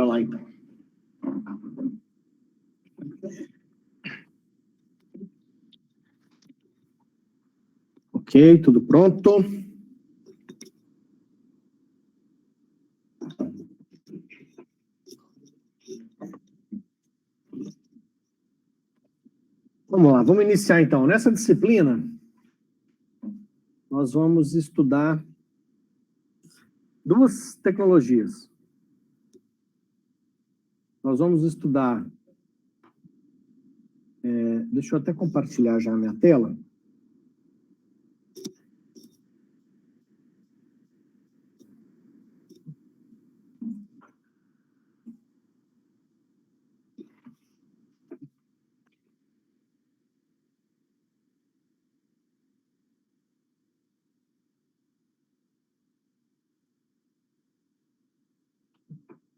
Bora lá, então. Ok, tudo pronto. Vamos lá, vamos iniciar então. Nessa disciplina, nós vamos estudar duas tecnologias. Nós vamos estudar... deixa eu até compartilhar já a minha tela.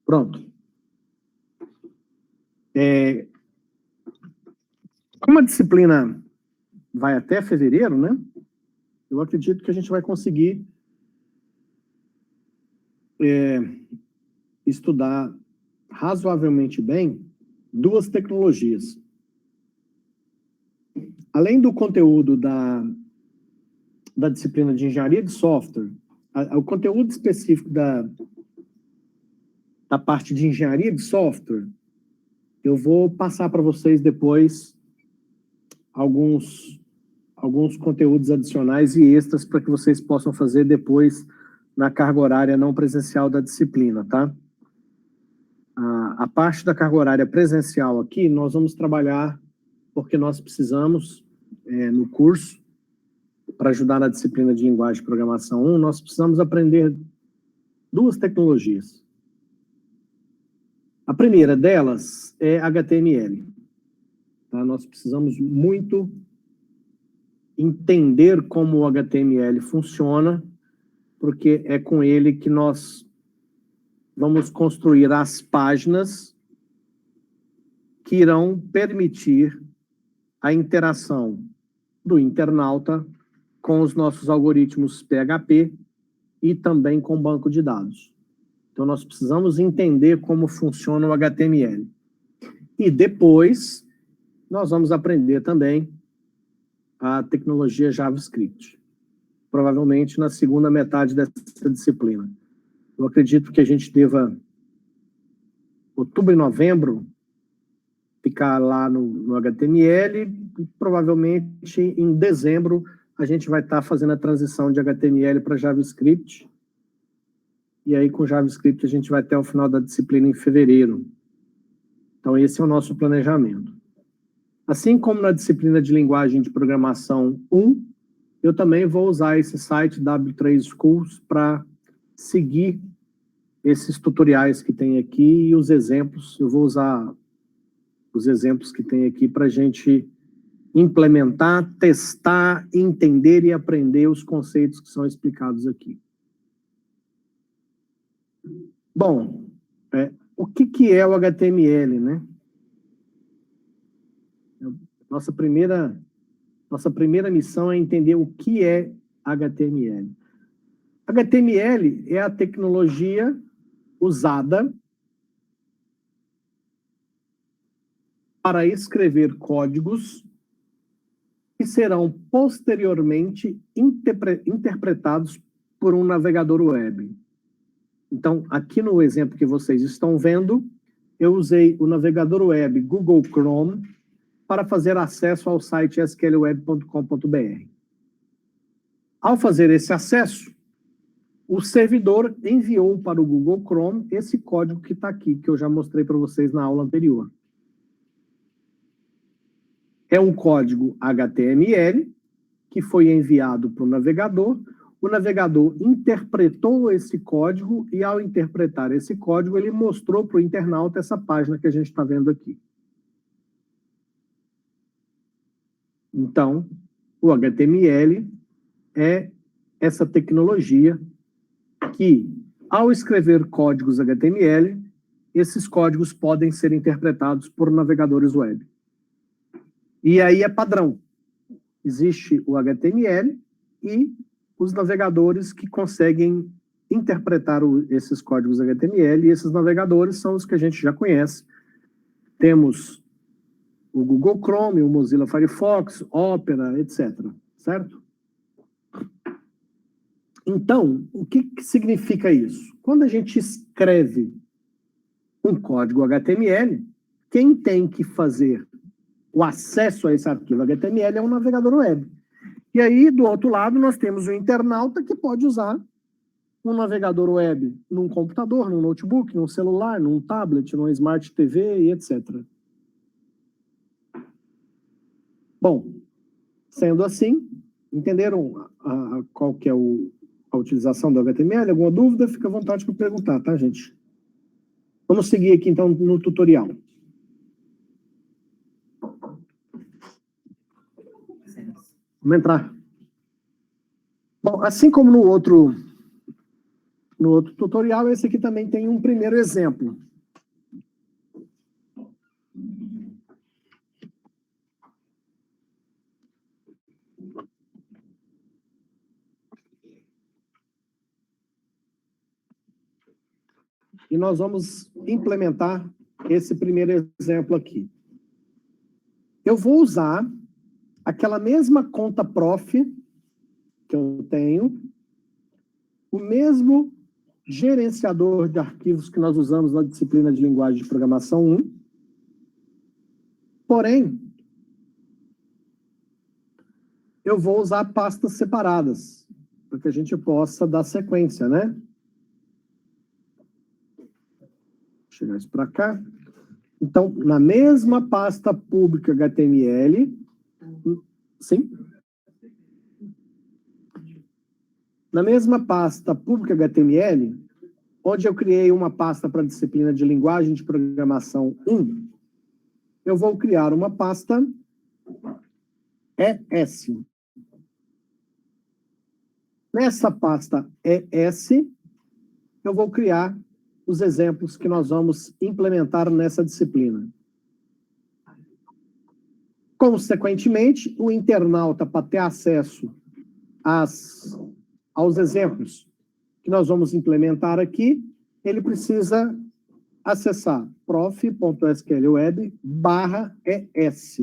Pronto. Como a disciplina vai até fevereiro, né? Eu acredito que a gente vai conseguir estudar razoavelmente bem duas tecnologias. Além do conteúdo da disciplina de engenharia de software, o conteúdo específico da parte de engenharia de software, eu vou passar para vocês depois alguns conteúdos adicionais e extras para que vocês possam fazer depois na carga horária não presencial da disciplina, tá? A parte da carga horária presencial aqui, nós vamos trabalhar porque nós precisamos, no curso, para ajudar na disciplina de linguagem de programação 1, nós precisamos aprender duas tecnologias. A primeira delas é HTML. Tá? Nós precisamos muito entender como o HTML funciona, porque é com ele que nós vamos construir as páginas que irão permitir a interação do internauta com os nossos algoritmos PHP e também com o banco de dados. Então, nós precisamos entender como funciona o HTML. E depois, nós vamos aprender também a tecnologia JavaScript. Provavelmente na segunda metade dessa disciplina. Eu acredito que a gente deva, outubro e novembro, ficar lá no HTML, e provavelmente em dezembro a gente vai estar fazendo a transição de HTML para JavaScript, e aí com JavaScript a gente vai até o final da disciplina em fevereiro. Então esse é o nosso planejamento. Assim como na disciplina de linguagem de programação 1, eu também vou usar esse site W3 Schools para seguir esses tutoriais que tem aqui e os exemplos. Eu vou usar os exemplos que tem aqui para a gente implementar, testar, entender e aprender os conceitos que são explicados aqui. Bom, o que é o HTML, né? Nossa primeira missão é entender o que é HTML. HTML é a tecnologia usada para escrever códigos que serão posteriormente interpretados por um navegador web. Então, aqui no exemplo que vocês estão vendo, eu usei o navegador web Google Chrome para fazer acesso ao site sqlweb.com.br. Ao fazer esse acesso, o servidor enviou para o Google Chrome esse código que está aqui, que eu já mostrei para vocês na aula anterior. É um código HTML que foi enviado para o navegador interpretou esse código e, ao interpretar esse código, ele mostrou para o internauta essa página que a gente está vendo aqui. Então, o HTML é essa tecnologia que, ao escrever códigos HTML, esses códigos podem ser interpretados por navegadores web. E aí é padrão. Existe o HTML e os navegadores que conseguem interpretar esses códigos HTML, e esses navegadores são os que a gente já conhece. Temos o Google Chrome, o Mozilla Firefox, Opera, etc. Certo? Então, o que significa isso? Quando a gente escreve um código HTML, quem tem que fazer o acesso a esse arquivo HTML é um navegador web. E aí, do outro lado, nós temos o internauta que pode usar um navegador web num computador, num notebook, num celular, num tablet, numa Smart TV e etc. Bom, sendo assim, entenderam qual que é a utilização do HTML? Alguma dúvida? Fica à vontade para perguntar, tá, gente? Vamos seguir aqui, então, no tutorial. Vamos entrar. Bom, assim como no outro tutorial, esse aqui também tem um primeiro exemplo. E nós vamos implementar esse primeiro exemplo aqui. Eu vou usar aquela mesma conta prof que eu tenho, o mesmo gerenciador de arquivos que nós usamos na disciplina de linguagem de programação 1, porém, eu vou usar pastas separadas, para que a gente possa dar sequência, né? Vou chegar isso para cá. Então, na mesma pasta pública HTML, sim? Na mesma pasta pública HTML, onde eu criei uma pasta para a disciplina de linguagem de programação 1, eu vou criar uma pasta ES. Nessa pasta ES, eu vou criar os exemplos que nós vamos implementar nessa disciplina. Consequentemente, o internauta, para ter acesso aos exemplos que nós vamos implementar aqui, ele precisa acessar prof.sqlweb/es.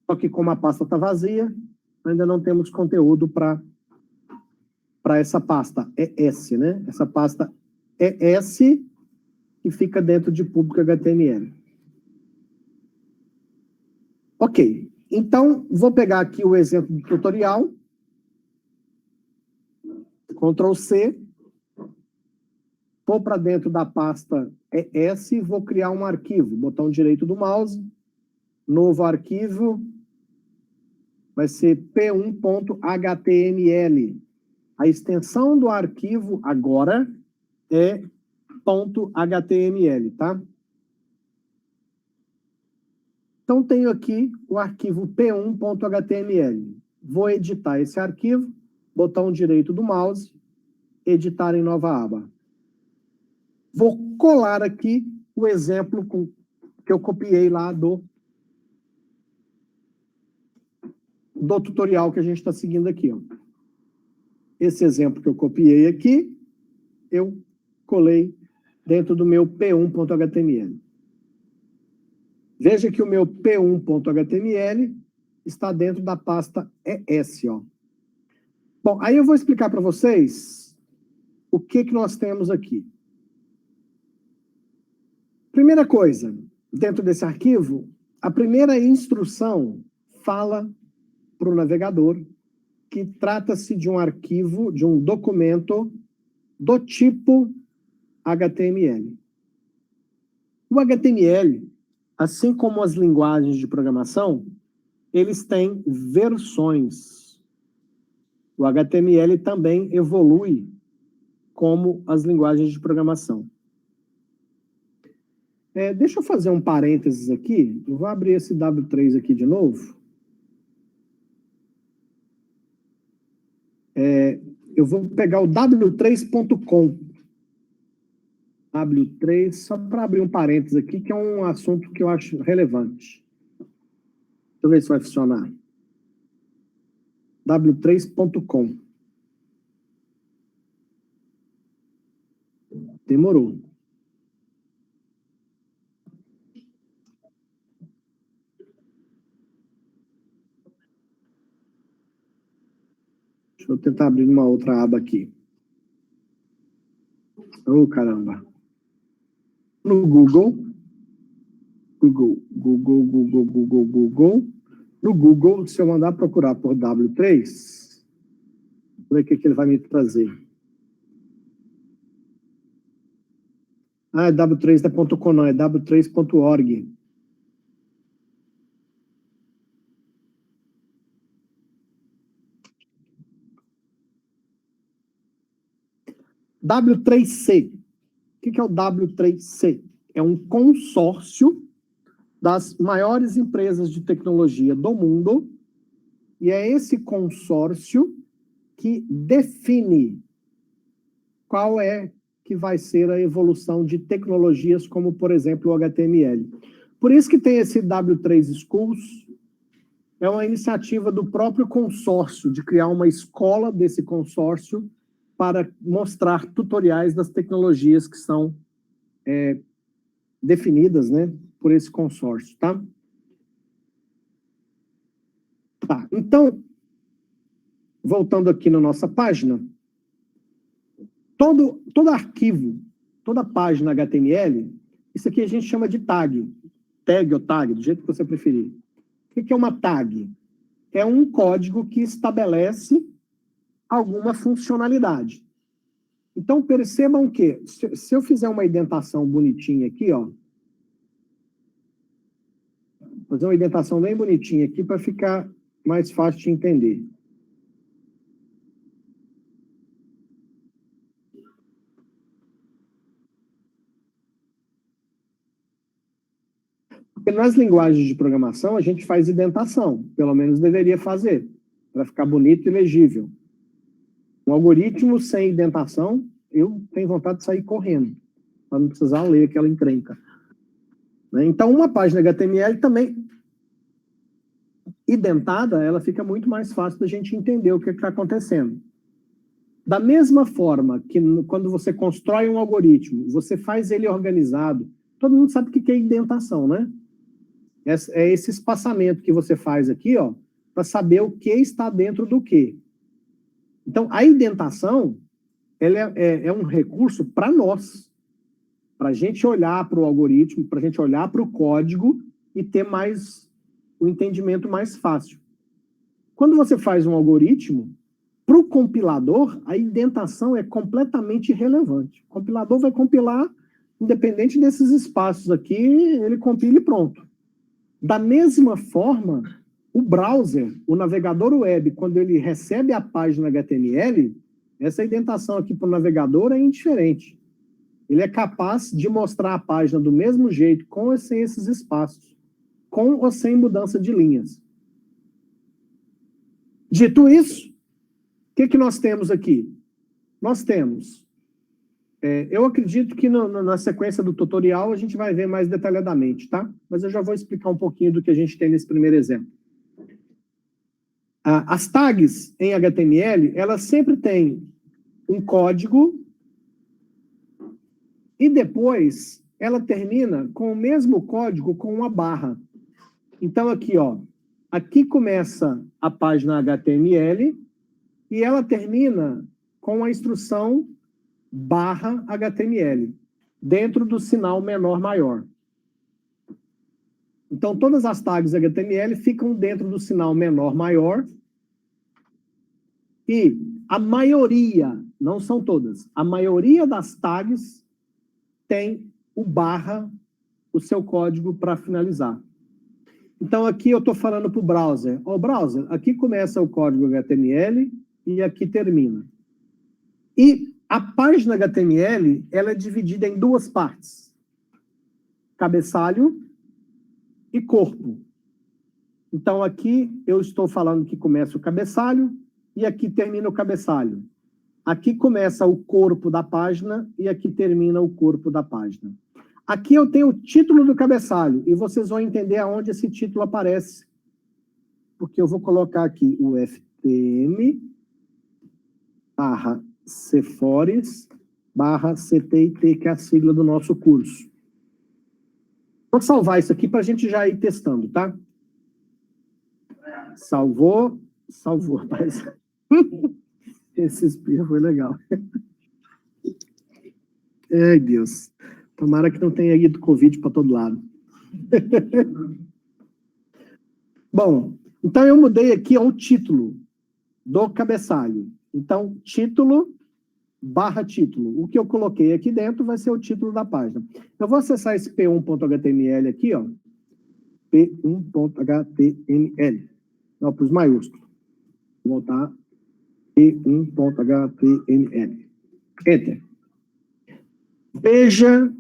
Só que como a pasta está vazia, ainda não temos conteúdo para essa pasta ES, né? Essa pasta ES que fica dentro de público HTML. Ok, então vou pegar aqui o exemplo do tutorial, Ctrl C, vou para dentro da pasta ES e vou criar um arquivo, botão direito do mouse, novo arquivo, vai ser p1.html. A extensão do arquivo agora é .html, tá? Então, tenho aqui o arquivo p1.html. Vou editar esse arquivo, botão direito do mouse, editar em nova aba. Vou colar aqui o exemplo que eu copiei lá do tutorial que a gente está seguindo aqui. Ó. Esse exemplo que eu copiei aqui, eu colei dentro do meu p1.html. Veja que o meu p1.html está dentro da pasta ES. Ó. Bom, aí eu vou explicar para vocês o que nós temos aqui. Primeira coisa, dentro desse arquivo, a primeira instrução fala para o navegador que trata-se de um arquivo, de um documento do tipo HTML. O HTML, assim como as linguagens de programação, eles têm versões. O HTML também evolui como as linguagens de programação. Deixa eu fazer um parênteses aqui. Eu vou abrir esse W3 aqui de novo. Eu vou pegar o w3.com. W3, só para abrir um parênteses aqui, que é um assunto que eu acho relevante. Deixa eu ver se vai funcionar. W3.com. Demorou. Deixa eu tentar abrir uma outra aba aqui. Oh, caramba. No Google. No Google, se eu mandar procurar por W3, vou ver o que ele vai me trazer. Ah, é W3.com, não, é W3.org. W3C. O que é o W3C? É um consórcio das maiores empresas de tecnologia do mundo, e é esse consórcio que define qual é que vai ser a evolução de tecnologias como, por exemplo, o HTML. Por isso que tem esse W3 Schools, é uma iniciativa do próprio consórcio, de criar uma escola desse consórcio para mostrar tutoriais das tecnologias que são definidas, né, por esse consórcio, tá? Tá, então, voltando aqui na nossa página, todo arquivo, toda página HTML, isso aqui a gente chama de tag, tag ou tag, do jeito que você preferir. O que é uma tag? É um código que estabelece alguma funcionalidade. Então, percebam que, se eu fizer uma indentação bonitinha aqui, ó, fazer uma indentação bem bonitinha aqui para ficar mais fácil de entender. Porque nas linguagens de programação, a gente faz indentação, pelo menos deveria fazer, para ficar bonito e legível. Um algoritmo sem indentação, eu tenho vontade de sair correndo, para não precisar ler aquela encrenca. Então, uma página HTML também indentada, ela fica muito mais fácil da gente entender o que está acontecendo. Da mesma forma que quando você constrói um algoritmo, você faz ele organizado, todo mundo sabe o que é indentação, né? É esse espaçamento que você faz aqui, ó, para saber o que está dentro do que. Então, a indentação, ela é um recurso para nós, para a gente olhar para o algoritmo, para a gente olhar para o código e ter o entendimento mais fácil. Quando você faz um algoritmo, para o compilador, a indentação é completamente irrelevante. O compilador vai compilar, independente desses espaços aqui, ele compila e pronto. Da mesma forma, o browser, o navegador web, quando ele recebe a página HTML, essa indentação aqui para o navegador é indiferente. Ele é capaz de mostrar a página do mesmo jeito, com ou sem esses espaços, com ou sem mudança de linhas. Dito isso, o que nós temos aqui? Nós temos... eu acredito que na sequência do tutorial a gente vai ver mais detalhadamente, tá? Mas eu já vou explicar um pouquinho do que a gente tem nesse primeiro exemplo. As tags em HTML, elas sempre têm um código e depois ela termina com o mesmo código com uma barra. Então aqui, ó, aqui começa a página HTML e ela termina com a instrução /HTML, dentro do sinal menor-maior. Então, todas as tags HTML ficam dentro do sinal menor-maior e a maioria, não são todas, a maioria das tags tem o barra, o seu código para finalizar. Então, aqui eu estou falando para o browser. Ó, browser, aqui começa o código HTML e aqui termina. E a página HTML, ela é dividida em duas partes. Cabeçalho e corpo. Então, aqui eu estou falando que começa o cabeçalho e aqui termina o cabeçalho. Aqui começa o corpo da página e aqui termina o corpo da página. Aqui eu tenho o título do cabeçalho e vocês vão entender aonde esse título aparece. Porque eu vou colocar aqui o FTM /Cephores CTIT, que é a sigla do nosso curso. Vou salvar isso aqui para a gente já ir testando, tá? Salvou, rapaz. Esse espirro foi legal. Ai, Deus. Tomara que não tenha ido Covid para todo lado. Bom, então eu mudei aqui o título do cabeçalho. Então, título / título. O que eu coloquei aqui dentro vai ser o título da página. Eu vou acessar esse p1.html aqui, ó. p1.html. Não, para os maiúsculos. Vou voltar. p1.html. Enter. Veja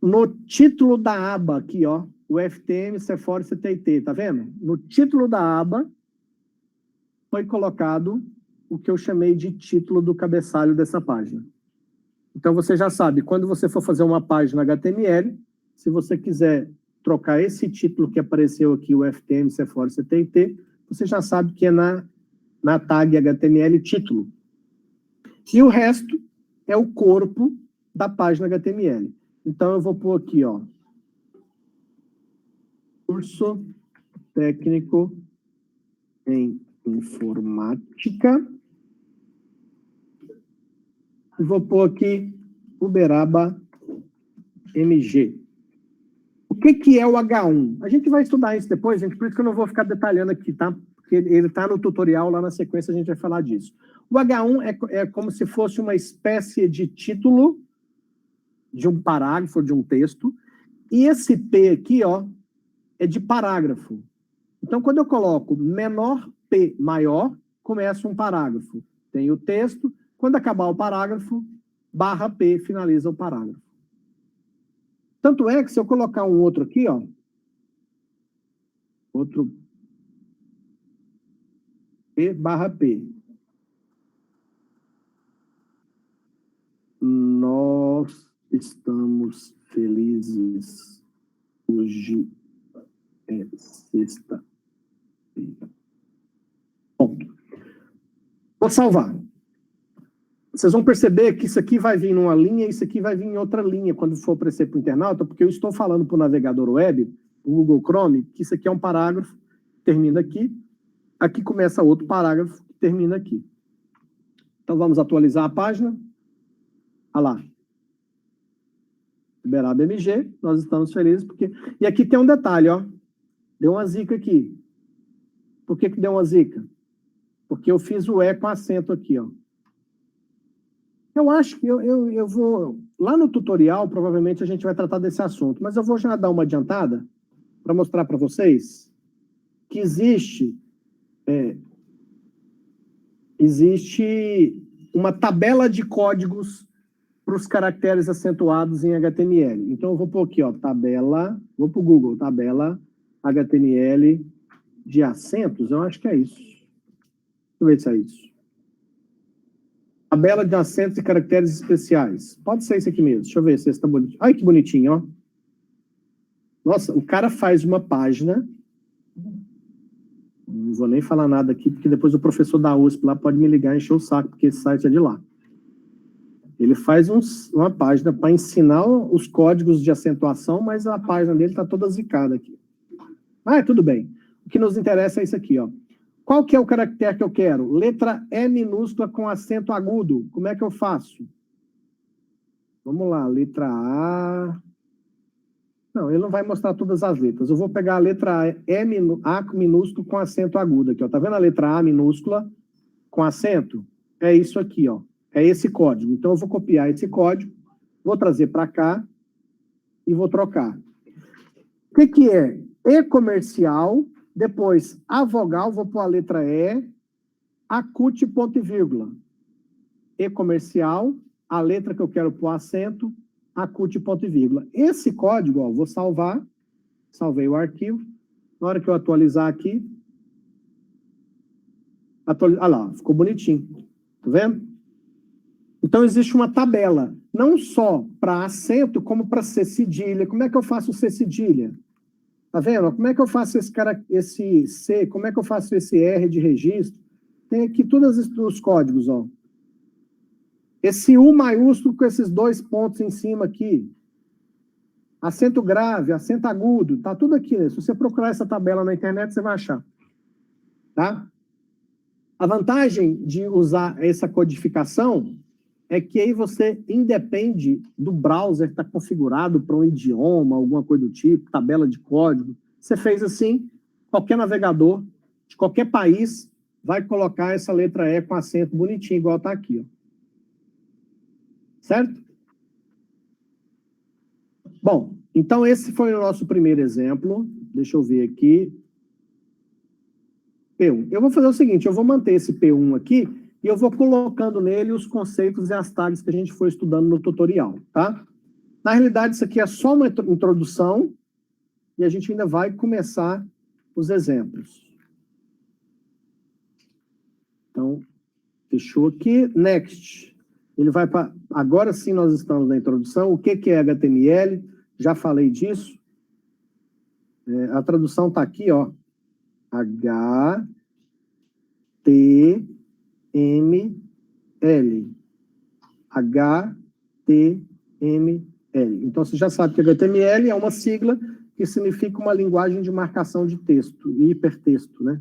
no título da aba aqui, ó. O FTM, Sephora e CTIT, tá vendo? No título da aba foi colocado o que eu chamei de título do cabeçalho dessa página. Então, você já sabe, quando você for fazer uma página HTML, se você quiser trocar esse título que apareceu aqui, o FTM, Sephora e CTIT, você já sabe que é na tag HTML título. E o resto é o corpo da página HTML. Então, eu vou pôr aqui, ó, curso técnico em informática. E vou pôr aqui Uberaba MG. O que é o H1? A gente vai estudar isso depois, gente, por isso que eu não vou ficar detalhando aqui, tá? Porque ele está no tutorial, lá na sequência a gente vai falar disso. O H1 é como se fosse uma espécie de título de um parágrafo, de um texto, e esse P aqui, ó, é de parágrafo. Então, quando eu coloco menor P maior, começa um parágrafo. Tem o texto, quando acabar o parágrafo, /P finaliza o parágrafo. Tanto é que se eu colocar um outro aqui, ó, outro P/P, nós estamos felizes. Hoje é sexta-feira. Ponto. Vou salvar. Vocês vão perceber que isso aqui vai vir numa linha e isso aqui vai vir em outra linha quando for aparecer para o internauta, porque eu estou falando para o navegador web, o Google Chrome, que isso aqui é um parágrafo que termina aqui, aqui começa outro parágrafo que termina aqui. Então vamos atualizar a página. Olha lá. Uberaba MG, nós estamos felizes porque... E aqui tem um detalhe, ó. Deu uma zica aqui. Por que deu uma zica? Porque eu fiz o E com acento aqui, ó. Eu acho que eu vou... Lá no tutorial, provavelmente, a gente vai tratar desse assunto, mas eu vou já dar uma adiantada para mostrar para vocês que existe uma tabela de códigos para os caracteres acentuados em HTML. Então, eu vou pôr aqui, ó, tabela... Vou para o Google, tabela HTML de acentos, eu acho que é isso. Deixa eu ver se é isso. Tabela de acentos e caracteres especiais. Pode ser isso aqui mesmo. Deixa eu ver se está bonito. Olha que bonitinho, ó. Nossa, o cara faz uma página. Não vou nem falar nada aqui, porque depois o professor da USP lá pode me ligar e encher o saco, porque esse site é de lá. Ele faz uma página para ensinar os códigos de acentuação, mas a página dele está toda zicada aqui. Ah, tudo bem. O que nos interessa é isso aqui, ó. Qual que é o caractere que eu quero? Letra E minúscula com acento agudo. Como é que eu faço? Vamos lá, letra A. Não, ele não vai mostrar todas as letras. Eu vou pegar a letra A minúsculo com acento agudo aqui, ó. Tá vendo a letra A minúscula com acento? É isso aqui, ó. É esse código. Então, eu vou copiar esse código, vou trazer para cá e vou trocar. O que é? E comercial... Depois, a vogal, vou pôr a letra E, acute, ponto e vírgula. E comercial, a letra que eu quero pôr acento, acute, ponto e vírgula. Esse código, ó, vou salvar, salvei o arquivo. Na hora que eu atualizar aqui, olha lá, ficou bonitinho. Tá vendo? Então, existe uma tabela, não só para acento, como para C cedilha. Como é que eu faço C cedilha? Tá vendo? Como é que eu faço esse C? Como é que eu faço esse R de registro? Tem aqui todos os códigos, ó. Esse U maiúsculo com esses 2 pontos em cima aqui, acento grave, acento agudo, tá tudo aqui, né? Se você procurar essa tabela na internet, você vai achar. Tá? A vantagem de usar essa codificação é que aí você independe do browser que está configurado para um idioma, alguma coisa do tipo, tabela de código. Você fez assim, qualquer navegador de qualquer país vai colocar essa letra E com acento bonitinho, igual está aqui. Ó. Certo? Bom, então esse foi o nosso primeiro exemplo. Deixa eu ver aqui. P1. Eu vou fazer o seguinte, eu vou manter esse P1 aqui e eu vou colocando nele os conceitos e as tags que a gente foi estudando no tutorial, tá? Na realidade, isso aqui é só uma introdução e a gente ainda vai começar os exemplos. Então, fechou aqui. Next. Ele vai para... Agora sim nós estamos na introdução. O que é HTML? Já falei disso. A tradução está aqui, ó. HTML. HTML. Então, você já sabe que HTML é uma sigla que significa uma linguagem de marcação de texto, e hipertexto, né?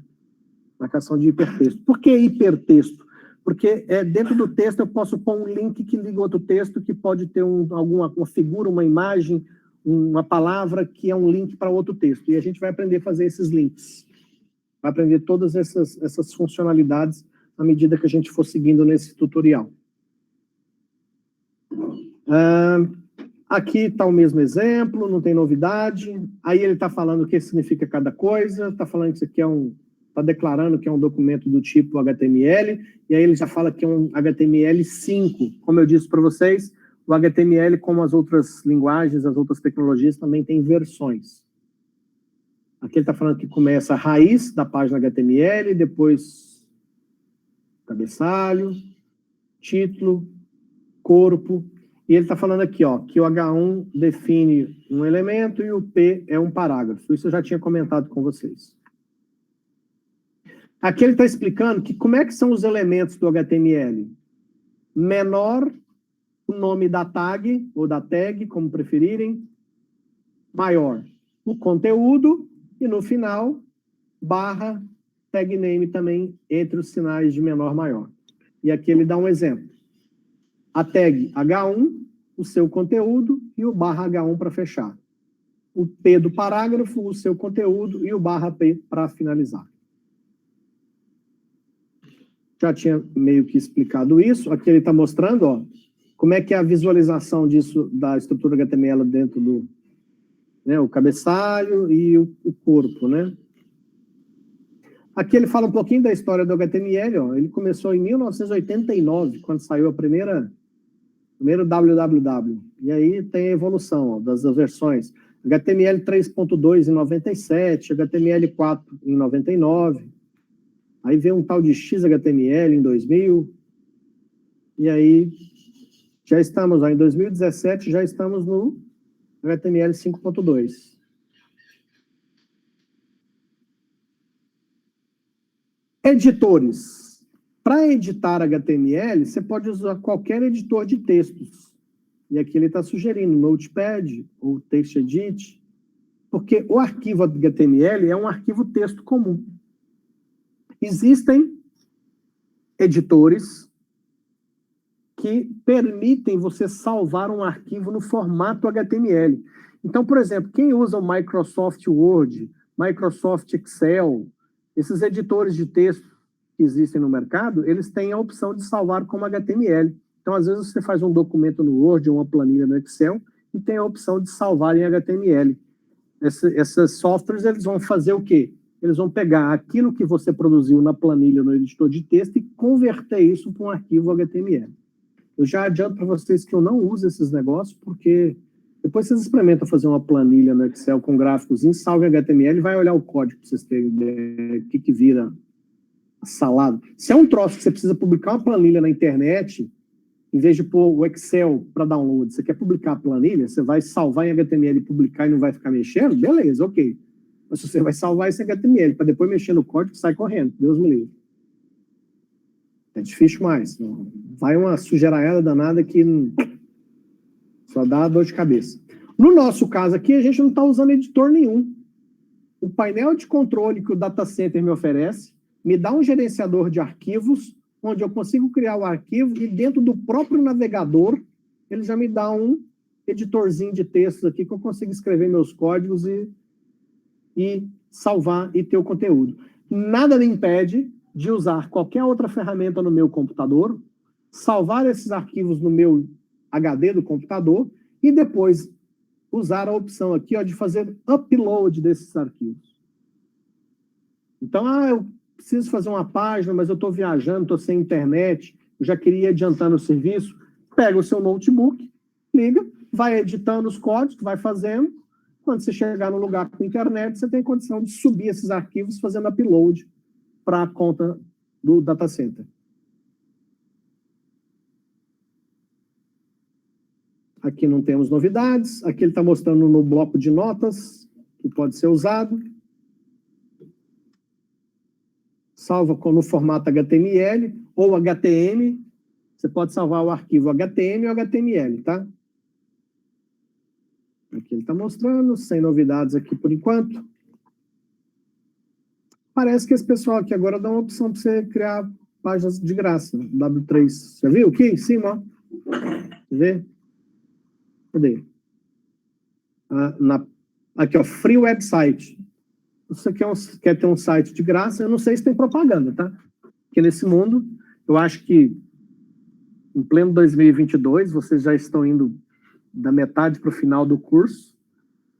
Marcação de hipertexto. Por que hipertexto? Porque dentro do texto eu posso pôr um link que liga outro texto, que pode ter alguma figura, uma imagem, uma palavra que é um link para outro texto. E a gente vai aprender a fazer esses links. Vai aprender todas essas funcionalidades à medida que a gente for seguindo nesse tutorial. Aqui está o mesmo exemplo, não tem novidade. Aí ele está falando o que significa cada coisa, está falando que isso aqui está declarando que é um documento do tipo HTML, e aí ele já fala que é um HTML5. Como eu disse para vocês, o HTML, como as outras linguagens, as outras tecnologias, também tem versões. Aqui ele está falando que começa a raiz da página HTML, depois cabeçalho, título, corpo, e ele está falando aqui, ó, que o H1 define um elemento e o P é um parágrafo. Isso eu já tinha comentado com vocês. Aqui ele está explicando que como é que são os elementos do HTML. Menor o nome da tag, ou da tag, como preferirem. Maior o conteúdo. E no final, barra tag name também, entre os sinais de menor maior. E aqui ele dá um exemplo. A tag H1, o seu conteúdo, e o barra H1 para fechar. O P do parágrafo, o seu conteúdo, e o barra P para finalizar. Já tinha meio que explicado isso. Aqui ele está mostrando, ó, como é que é a visualização disso, da estrutura HTML dentro do, né, o cabeçalho e o corpo, né? Aqui ele fala um pouquinho da história do HTML, ó. Ele começou em 1989, quando saiu primeiro www. E aí tem a evolução, ó, das versões. HTML 3.2 em 97, HTML4 em 99. Aí veio um tal de XHTML em 2000. E aí já estamos, ó, em 2017, já estamos no HTML 5.2. Editores. Para editar HTML, você pode usar qualquer editor de textos. E aqui ele está sugerindo Notepad ou TextEdit, porque o arquivo HTML é um arquivo texto comum. Existem editores que permitem você salvar um arquivo no formato HTML. Então, por exemplo, quem usa o Microsoft Word, Microsoft Excel, esses editores de texto que existem no mercado, eles têm a opção de salvar como HTML. Então, às vezes, você faz um documento no Word ou uma planilha no Excel e tem a opção de salvar em HTML. Esses softwares, eles vão fazer o quê? Eles vão pegar aquilo que você produziu na planilha, no editor de texto, e converter isso para um arquivo HTML. Eu já adianto para vocês que eu não uso esses negócios, porque depois vocês experimentam fazer uma planilha no Excel com gráficos em salve HTML e vai olhar o código para vocês terem ideia do que vira salado. Se é um troço que você precisa publicar uma planilha na internet, em vez de pôr o Excel para download, você quer publicar a planilha, você vai salvar em HTML e publicar e não vai ficar mexendo? Beleza, ok. Mas você vai salvar esse HTML, para depois mexer no código, sai correndo. Deus me livre. É difícil mais. Vai uma sujeiraiada danada que só dá dor de cabeça. No nosso caso aqui, a gente não está usando editor nenhum. O painel de controle que o data center me oferece me dá um gerenciador de arquivos, onde eu consigo criar o arquivo e dentro do próprio navegador, ele já me dá um editorzinho de textos aqui que eu consigo escrever meus códigos e salvar e ter o conteúdo. Nada me impede de usar qualquer outra ferramenta no meu computador, salvar esses arquivos no meu HD do computador e depois usar a opção aqui, ó, de fazer upload desses arquivos. Então, eu preciso fazer uma página, mas eu estou viajando, estou sem internet, eu já queria ir adiantando o serviço. Pega o seu notebook, liga, vai editando os códigos, vai fazendo. Quando você chegar no lugar com internet, você tem condição de subir esses arquivos fazendo upload para a conta do data center. Aqui não temos novidades. Aqui ele está mostrando no bloco de notas, que pode ser usado. Salva no formato HTML ou HTML. Você pode salvar o arquivo HTML ou HTML, tá? Aqui ele está mostrando, sem novidades aqui por enquanto. Parece que esse pessoal aqui agora dá uma opção para você criar páginas de graça. W3. Já viu aqui em cima? Ó? Vê? Cadê? Aqui, ó, free website. Você quer ter um site de graça, eu não sei se tem propaganda, tá? Porque nesse mundo, eu acho que em pleno 2022, vocês já estão indo da metade para o final do curso,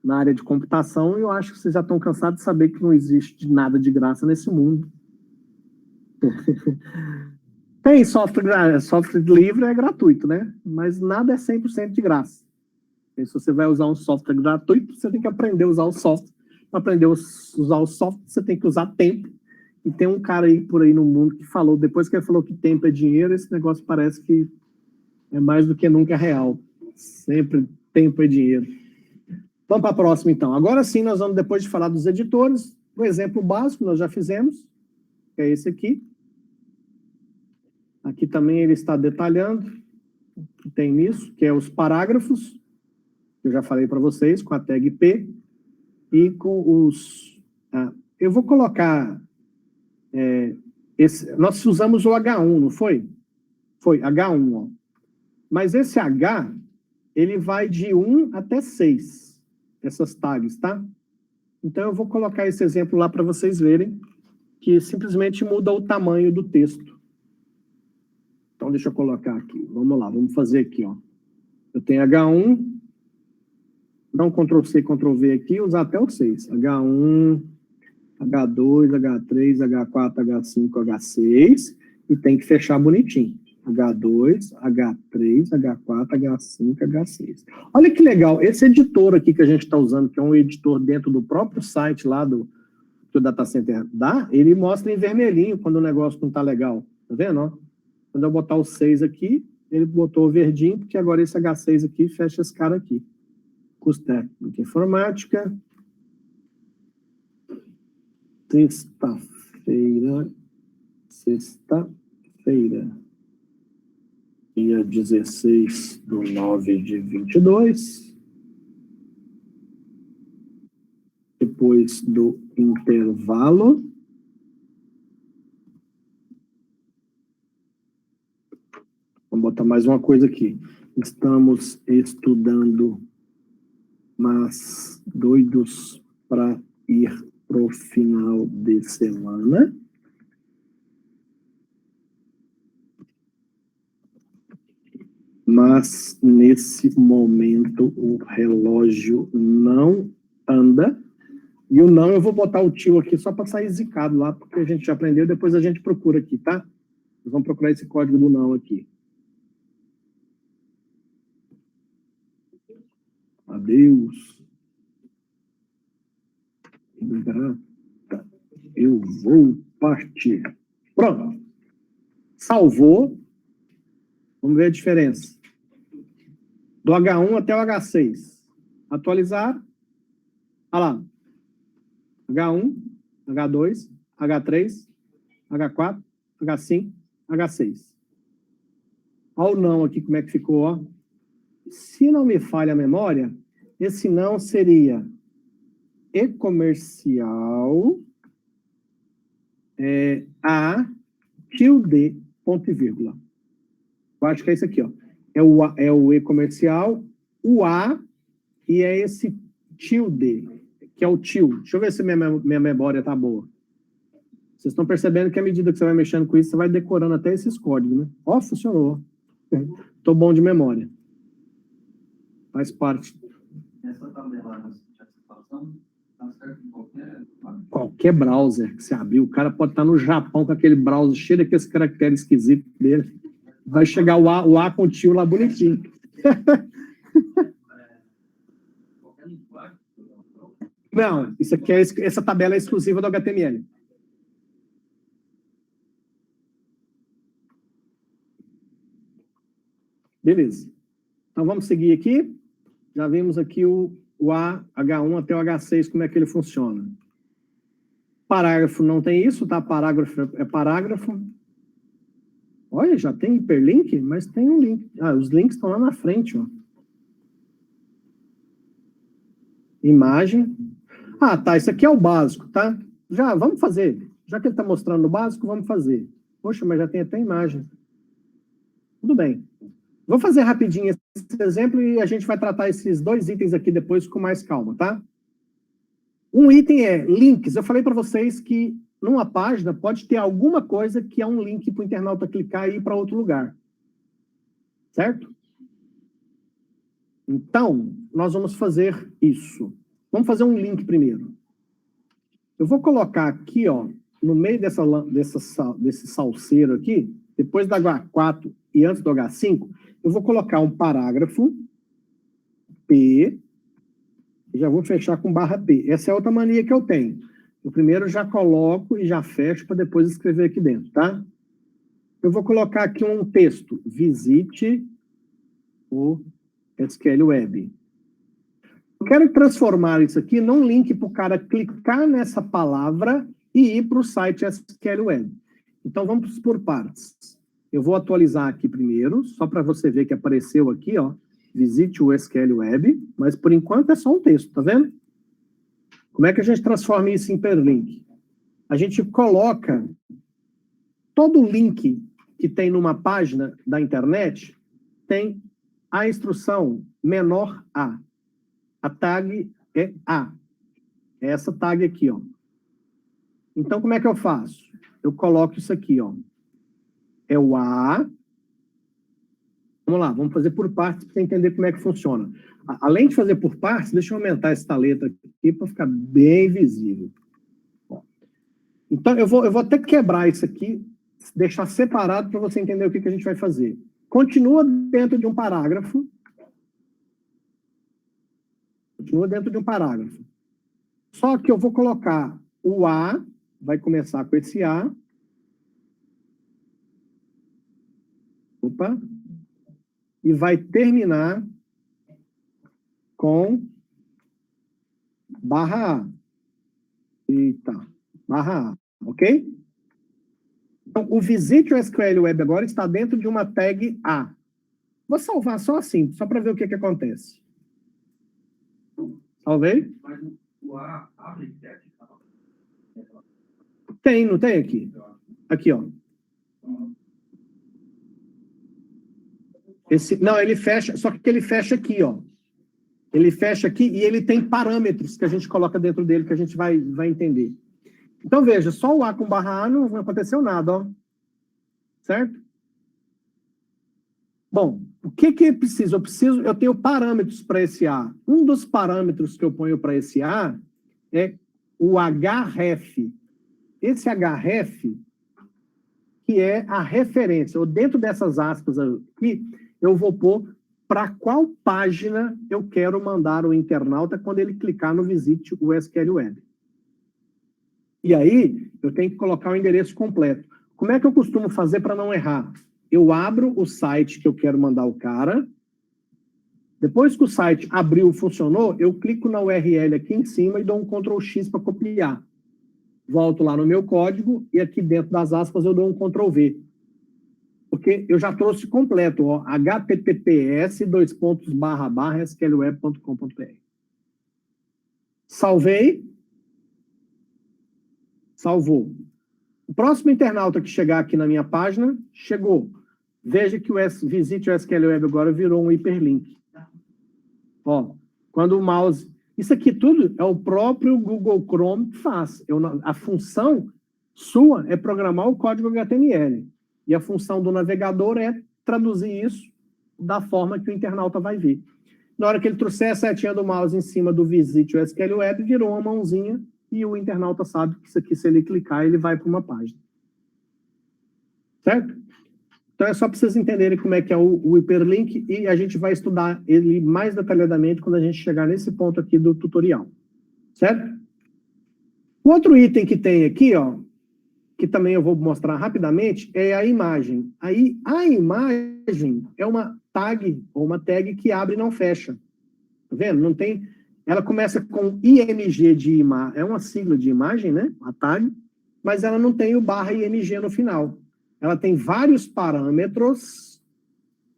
na área de computação, e eu acho que vocês já estão cansados de saber que não existe nada de graça nesse mundo. Tem software livre, é gratuito, né? Mas nada é 100% de graça. E se você vai usar um software gratuito, você tem que aprender a usar o software. Para aprender a usar o software, você tem que usar tempo. E tem um cara aí por aí no mundo que falou, depois que ele falou que tempo é dinheiro, esse negócio parece que é mais do que nunca real. Sempre tempo é dinheiro. Vamos para a próxima, então. Agora sim, nós vamos, depois de falar dos editores, o exemplo básico nós já fizemos, que é esse aqui. Aqui também ele está detalhando o que tem nisso, que é os parágrafos, que eu já falei para vocês, com a tag P, e com os... eu vou colocar... nós usamos o H1, não foi? Foi, H1, ó. Mas esse H, ele vai de 1 até 6, essas tags, tá? Então, eu vou colocar esse exemplo lá para vocês verem, que simplesmente muda o tamanho do texto. Então, deixa eu colocar aqui. Vamos lá, vamos fazer aqui, ó. Eu tenho H1, dá um Ctrl+C, Ctrl+V aqui, usar até o 6. H1, H2, H3, H4, H5, H6, e tem que fechar bonitinho. H2, H3, H4, H5, H6. Olha que legal, esse editor aqui que a gente está usando, que é um editor dentro do próprio site lá que o Data Center dá, ele mostra em vermelhinho quando o negócio não está legal. Tá vendo? Ó? Quando eu botar o 6 aqui, ele botou o verdinho, porque agora esse H6 aqui fecha esse cara aqui. Curso técnico informática. Sexta-feira. Dia 16/9/22. Depois do intervalo. Vamos botar mais uma coisa aqui. Estamos estudando, mas doidos para ir pro final de semana. Mas, nesse momento, o relógio não anda. E o não, eu vou botar o tio aqui só para sair zicado lá, porque a gente já aprendeu, depois a gente procura aqui, tá? Nós vamos procurar esse código do não aqui. Adeus. Ingrata. Eu vou partir. Pronto. Salvou. Vamos ver a diferença. Do H1 até o H6. Atualizar. Olha lá. H1, H2, H3, H4, H5, H6. Olha o não aqui, como é que ficou, ó. Se não me falha a memória, esse não seria e-comercial a tilde, ponto e vírgula. Eu acho que é isso aqui, ó. É o e-comercial, o A, e é esse tilde, que é o til. Deixa eu ver se minha memória tá boa. Vocês estão percebendo que à medida que você vai mexendo com isso, você vai decorando até esses códigos, né? Ó, funcionou. Tô bom de memória. Faz parte. Essa tabela de satisfação está certo em qualquer browser que você abrir. O cara pode estar no Japão com aquele browser cheio daqueles caracteres esquisitos dele. Vai chegar o A com o tio lá bonitinho. Não, isso aqui essa tabela é exclusiva do HTML. Beleza. Então vamos seguir aqui. Já vimos aqui o A, H1 até o H6, como é que ele funciona. Parágrafo não tem isso, tá? Parágrafo é parágrafo. Olha, já tem hiperlink, mas tem um link. Ah, os links estão lá na frente, ó. Imagem. Ah, tá, isso aqui é o básico, tá? Já, vamos fazer. Já que ele está mostrando o básico, vamos fazer. Poxa, mas já tem até imagem. Tudo bem. Vou fazer rapidinho esse exemplo e a gente vai tratar esses dois itens aqui depois com mais calma, tá? Um item é links. Eu falei para vocês que numa página pode ter alguma coisa que é um link para o internauta clicar e ir para outro lugar. Certo? Então, nós vamos fazer isso. Vamos fazer um link primeiro. Eu vou colocar aqui, ó, no meio desse salseiro aqui, depois do H4 e antes do H5, eu vou colocar um parágrafo P, e já vou fechar com barra P. Essa é outra mania que eu tenho. Eu primeiro já coloco e já fecho para depois escrever aqui dentro, tá? Eu vou colocar aqui um texto. Visite o SQL Web. Eu quero transformar isso aqui num link para o cara clicar nessa palavra e ir para o site SQL Web. Então, vamos por partes. Eu vou atualizar aqui primeiro, só para você ver que apareceu aqui, ó. Visite o SQL Web, mas por enquanto é só um texto, tá vendo? Como é que a gente transforma isso em hiperlink? A gente coloca todo link que tem numa página da internet, tem a instrução menor A. A tag é A. É essa tag aqui, ó. Então, como é que eu faço? Eu coloco isso aqui, ó. É o A. Vamos lá, vamos fazer por partes para você entender como é que funciona. Além de fazer por partes, deixa eu aumentar essa letra aqui para ficar bem visível. Ó. Então, eu vou até quebrar isso aqui, deixar separado para você entender o que a gente vai fazer. Continua dentro de um parágrafo. Continua dentro de um parágrafo. Só que eu vou colocar o A, vai começar com esse A. Opa. E vai terminar com barra A. Eita, barra A, ok? Então, o Visite o SQL Web agora está dentro de uma tag A. Vou salvar só assim, só para ver o que acontece. Salvei? Mas o A abre teste. Tem, não tem aqui? Aqui, ó. Não, ele fecha, só que ele fecha aqui, ó. Ele fecha aqui e ele tem parâmetros que a gente coloca dentro dele que a gente vai entender. Então, veja, só o A com barra A não aconteceu nada, ó. Certo? Bom, o que é preciso? Eu tenho parâmetros para esse A. Um dos parâmetros que eu ponho para esse A é o href. Esse href, que é a referência, ou dentro dessas aspas aqui, eu vou pôr para qual página eu quero mandar o internauta quando ele clicar no Visite o SQL Web. E aí, eu tenho que colocar o endereço completo. Como é que eu costumo fazer para não errar? Eu abro o site que eu quero mandar o cara. Depois que o site abriu, funcionou, eu clico na URL aqui em cima e dou um Ctrl X para copiar. Volto lá no meu código e aqui dentro das aspas eu dou um Ctrl V. Porque eu já trouxe completo, ó, https://sqlweb.com.br. Salvei. Salvou. O próximo internauta que chegar aqui na minha página, chegou. Veja que o Visite o SQL Web agora virou um hiperlink. Ó, quando o mouse... Isso aqui tudo é o próprio Google Chrome que faz. A função sua é programar o código HTML. E a função do navegador é traduzir isso da forma que o internauta vai ver. Na hora que ele trouxer a setinha do mouse em cima do Visite o SQL Web, virou uma mãozinha e o internauta sabe que isso aqui, se ele clicar, ele vai para uma página. Certo? Então, é só para vocês entenderem como é que é o hiperlink e a gente vai estudar ele mais detalhadamente quando a gente chegar nesse ponto aqui do tutorial. Certo? O outro item que tem aqui, ó, que também eu vou mostrar rapidamente, é a imagem. Aí, a imagem é uma tag, ou uma tag que abre e não fecha. Tá vendo? Não tem... Ela começa com IMG de imagem, é uma sigla de imagem, né? A tag, mas ela não tem o /IMG no final. Ela tem vários parâmetros,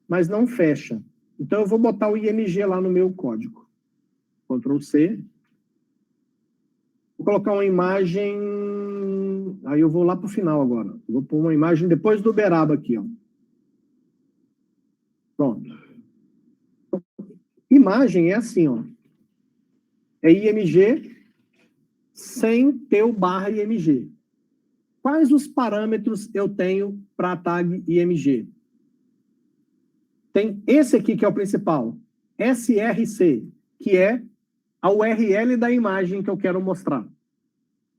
mas não fecha. Então, eu vou botar o IMG lá no meu código. Ctrl C. Vou colocar uma imagem... Aí eu vou lá para o final agora. Eu vou pôr uma imagem depois do Uberaba aqui, ó. Pronto. Imagem é assim, ó. É IMG sem ter o /IMG. Quais os parâmetros eu tenho para a tag IMG? Tem esse aqui que é o principal, SRC, que é a URL da imagem que eu quero mostrar.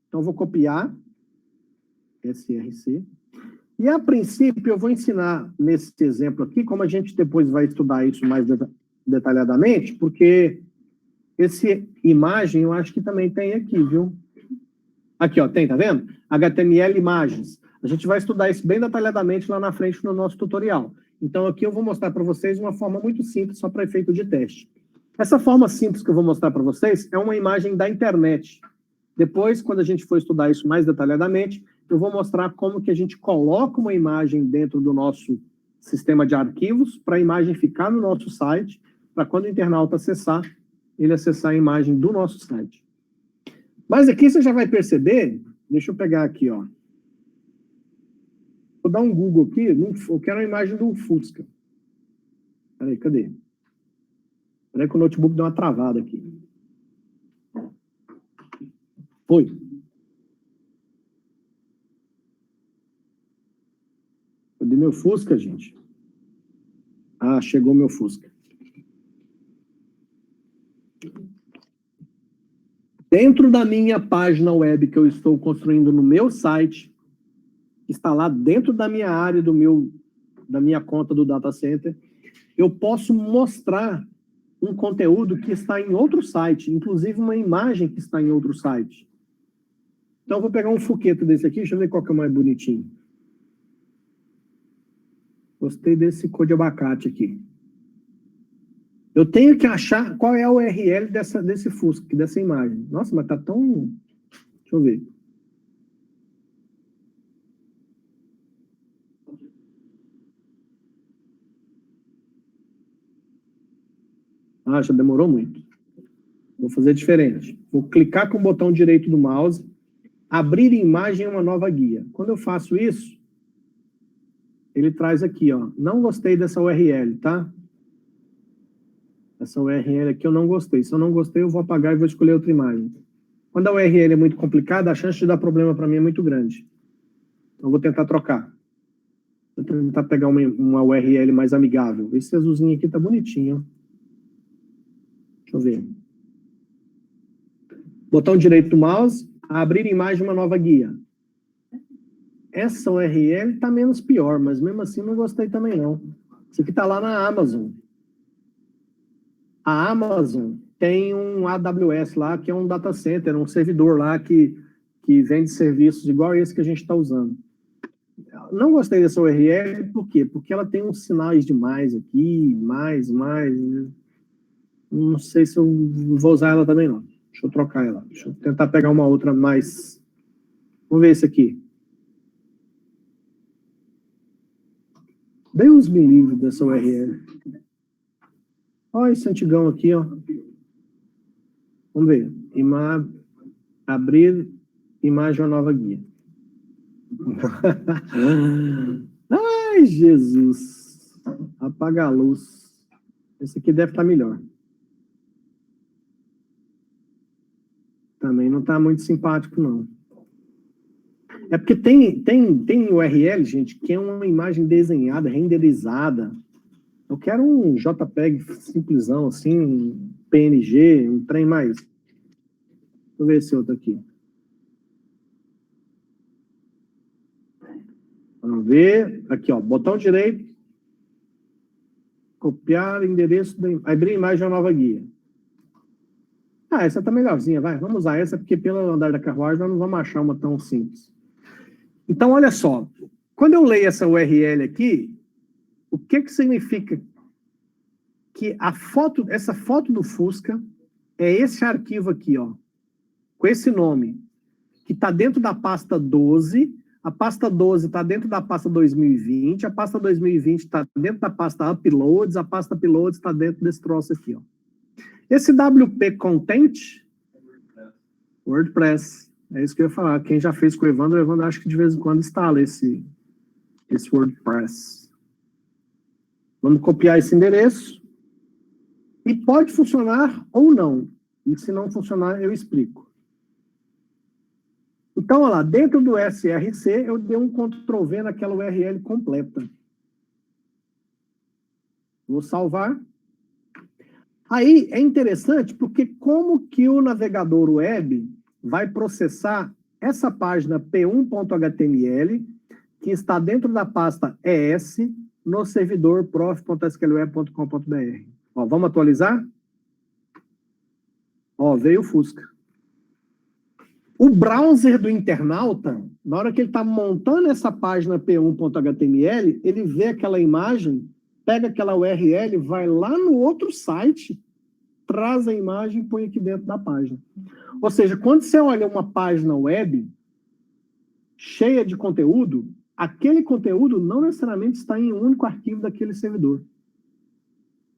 Então, eu vou copiar SRC. E, a princípio, eu vou ensinar nesse exemplo aqui, como a gente depois vai estudar isso mais detalhadamente, porque esse imagem eu acho que também tem aqui, viu? Aqui, ó, tem, tá vendo? HTML imagens. A gente vai estudar isso bem detalhadamente lá na frente no nosso tutorial. Então, aqui eu vou mostrar para vocês uma forma muito simples, só para efeito de teste. Essa forma simples que eu vou mostrar para vocês é uma imagem da internet. Depois, quando a gente for estudar isso mais detalhadamente, eu vou mostrar como que a gente coloca uma imagem dentro do nosso sistema de arquivos, para a imagem ficar no nosso site, para quando o internauta acessar, ele acessar a imagem do nosso site. Mas aqui você já vai perceber, deixa eu pegar aqui, ó. Vou dar um Google aqui, eu quero a imagem do Fusca. Peraí, cadê? Peraí que o notebook deu uma travada aqui. Foi. Cadê meu Fusca, gente? Ah, chegou meu Fusca. Dentro da minha página web que eu estou construindo no meu site, está lá dentro da minha área, da minha conta do data center, eu posso mostrar um conteúdo que está em outro site, inclusive uma imagem que está em outro site. Então, eu vou pegar um fuqueto desse aqui, deixa eu ver qual que é o mais bonitinho. Gostei desse cor de abacate aqui. Eu tenho que achar qual é a URL desse Fusca, dessa imagem. Nossa, mas tá tão... Deixa eu ver. Ah, já demorou muito. Vou fazer diferente. Vou clicar com o botão direito do mouse, abrir imagem em uma nova guia. Quando eu faço isso, ele traz aqui, ó. Não gostei dessa URL, tá? Essa URL aqui eu não gostei. Se eu não gostei, eu vou apagar e vou escolher outra imagem. Quando a URL é muito complicada, a chance de dar problema para mim é muito grande. Então, eu vou tentar trocar. Vou tentar pegar uma URL mais amigável. Esse azulzinho aqui tá bonitinho. Deixa eu ver. Botão direito do mouse, abrir imagem uma nova guia. Essa URL tá menos pior, mas mesmo assim não gostei também não. Isso aqui tá lá na Amazon. A Amazon tem um AWS lá, que é um data center, um servidor lá que vende serviços igual esse que a gente está usando. Não gostei dessa URL, por quê? Porque ela tem uns sinais demais aqui, mais. Não sei se eu vou usar ela também, não. Deixa eu trocar ela. Deixa eu tentar pegar uma outra mais... Vamos ver esse aqui. Deus me livre dessa URL. Olha esse antigão aqui, ó. Vamos ver. Abrir imagem ou nova guia. Ai, Jesus. Apaga a luz. Esse aqui deve estar melhor. Também não está muito simpático, não. É porque tem URL, gente, que é uma imagem desenhada, renderizada. Eu quero um JPEG simplesão, assim, um PNG, um trem mais. Deixa eu ver esse outro aqui. Vamos ver. Aqui, ó, botão direito. Copiar endereço. Abrir imagem ou nova guia. Ah, essa tá melhorzinha, vai. Vamos usar essa, porque pelo andar da carruagem nós não vamos achar uma tão simples. Então, olha só. Quando eu leio essa URL aqui, o que significa que essa foto do Fusca é esse arquivo aqui, ó, com esse nome, que está dentro da pasta 12, a pasta 12 está dentro da pasta 2020, a pasta 2020 está dentro da pasta Uploads, a pasta Uploads está dentro desse troço aqui, ó. Esse WP Content, WordPress, é isso que eu ia falar. Quem já fez com o Evandro acho que de vez em quando instala esse WordPress. Vamos copiar esse endereço. E pode funcionar ou não. E se não funcionar, eu explico. Então, olha lá, dentro do SRC, eu dei um Ctrl+V naquela URL completa. Vou salvar. Aí, é interessante, porque como que o navegador web vai processar essa página p1.html, que está dentro da pasta ES, no servidor prof.sqlweb.com.br. Ó, vamos atualizar? Ó, veio o Fusca. O browser do internauta, na hora que ele está montando essa página p1.html, ele vê aquela imagem, pega aquela URL, vai lá no outro site, traz a imagem e põe aqui dentro da página. Ou seja, quando você olha uma página web cheia de conteúdo, aquele conteúdo não necessariamente está em um único arquivo daquele servidor.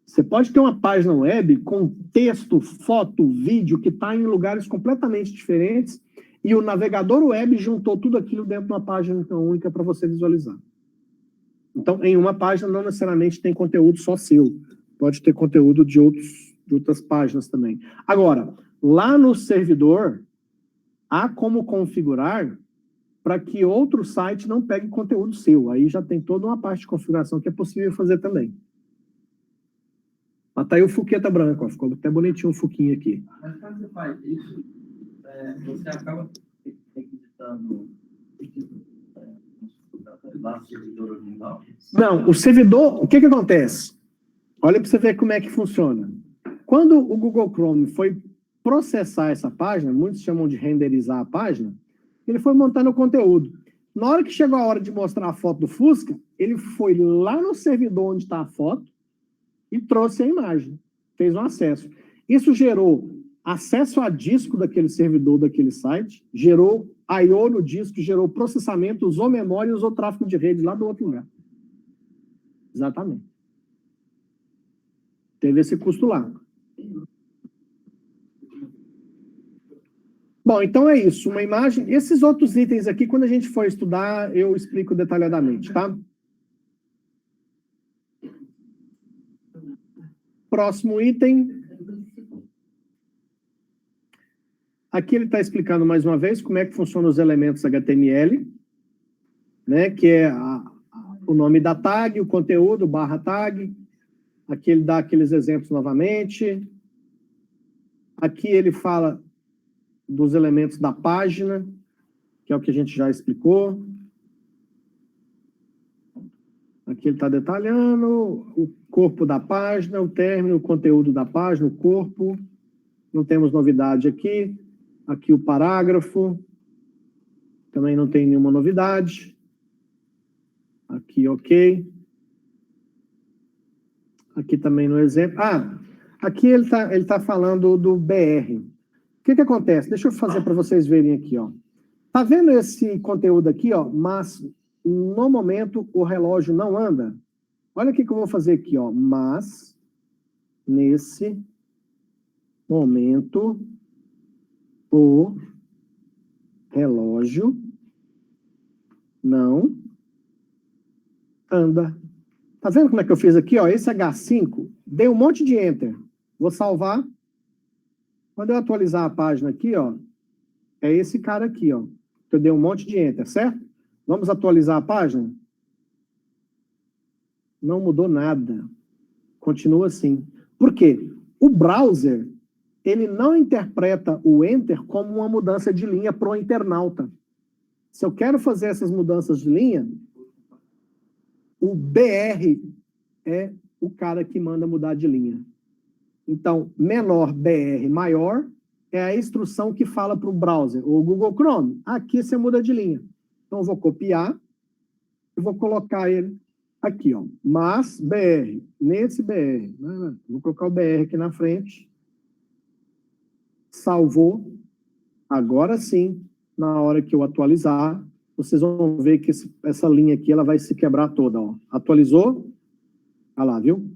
Você pode ter uma página web com texto, foto, vídeo, que está em lugares completamente diferentes, e o navegador web juntou tudo aquilo dentro de uma página única para você visualizar. Então, em uma página não necessariamente tem conteúdo só seu. Pode ter conteúdo de outras páginas também. Agora, lá no servidor, há como configurar para que outro site não pegue conteúdo seu. Aí já tem toda uma parte de configuração que é possível fazer também. Mas tá aí o Fuqueta branco, ó. Ficou até bonitinho o Fuquinho aqui. Mas quando você faz isso, você acaba requisitando lá no servidor original? Não, o servidor, o que acontece? Olha para você ver como é que funciona. Quando o Google Chrome foi processar essa página, muitos chamam de renderizar a página, ele foi montando o conteúdo. Na hora que chegou a hora de mostrar a foto do Fusca, ele foi lá no servidor onde está a foto e trouxe a imagem, fez um acesso. Isso gerou acesso a disco daquele servidor, daquele site, gerou I/O no disco, gerou processamento, usou memória e usou tráfego de rede lá do outro lugar. Exatamente. Teve esse custo lá. Bom, então é isso, uma imagem. Esses outros itens aqui, quando a gente for estudar, eu explico detalhadamente, tá? Próximo item. Aqui ele está explicando mais uma vez como é que funcionam os elementos HTML, né? Que é o nome da tag, o conteúdo, /tag. Aqui ele dá aqueles exemplos novamente. Aqui ele fala dos elementos da página, que é o que a gente já explicou. Aqui ele está detalhando o corpo da página, o término, o conteúdo da página, o corpo. Não temos novidade aqui. Aqui o parágrafo. Também não tem nenhuma novidade. Aqui, ok. Aqui também no exemplo. Aqui ele tá falando do BR. O que acontece? Deixa eu fazer para vocês verem aqui, ó. Tá vendo esse conteúdo aqui, ó? Mas no momento o relógio não anda. Olha o que eu vou fazer aqui, ó. Mas, nesse momento, o relógio não anda. Tá vendo como é que eu fiz aqui, ó? Esse H5, dei um monte de enter. Vou salvar. Quando eu atualizar a página aqui, ó, é esse cara aqui, ó. Eu dei um monte de enter, certo? Vamos atualizar a página? Não mudou nada. Continua assim. Por quê? O browser, ele não interpreta o enter como uma mudança de linha para o internauta. Se eu quero fazer essas mudanças de linha, o BR é o cara que manda mudar de linha. Então, menor BR maior é a instrução que fala para o browser, ou Google Chrome. Aqui você muda de linha. Então, eu vou copiar e vou colocar ele aqui, ó. Mas BR, nesse BR. Vou colocar o BR aqui na frente. Salvou. Agora sim, na hora que eu atualizar, vocês vão ver que essa linha aqui ela vai se quebrar toda, ó. Atualizou? Olha lá, viu?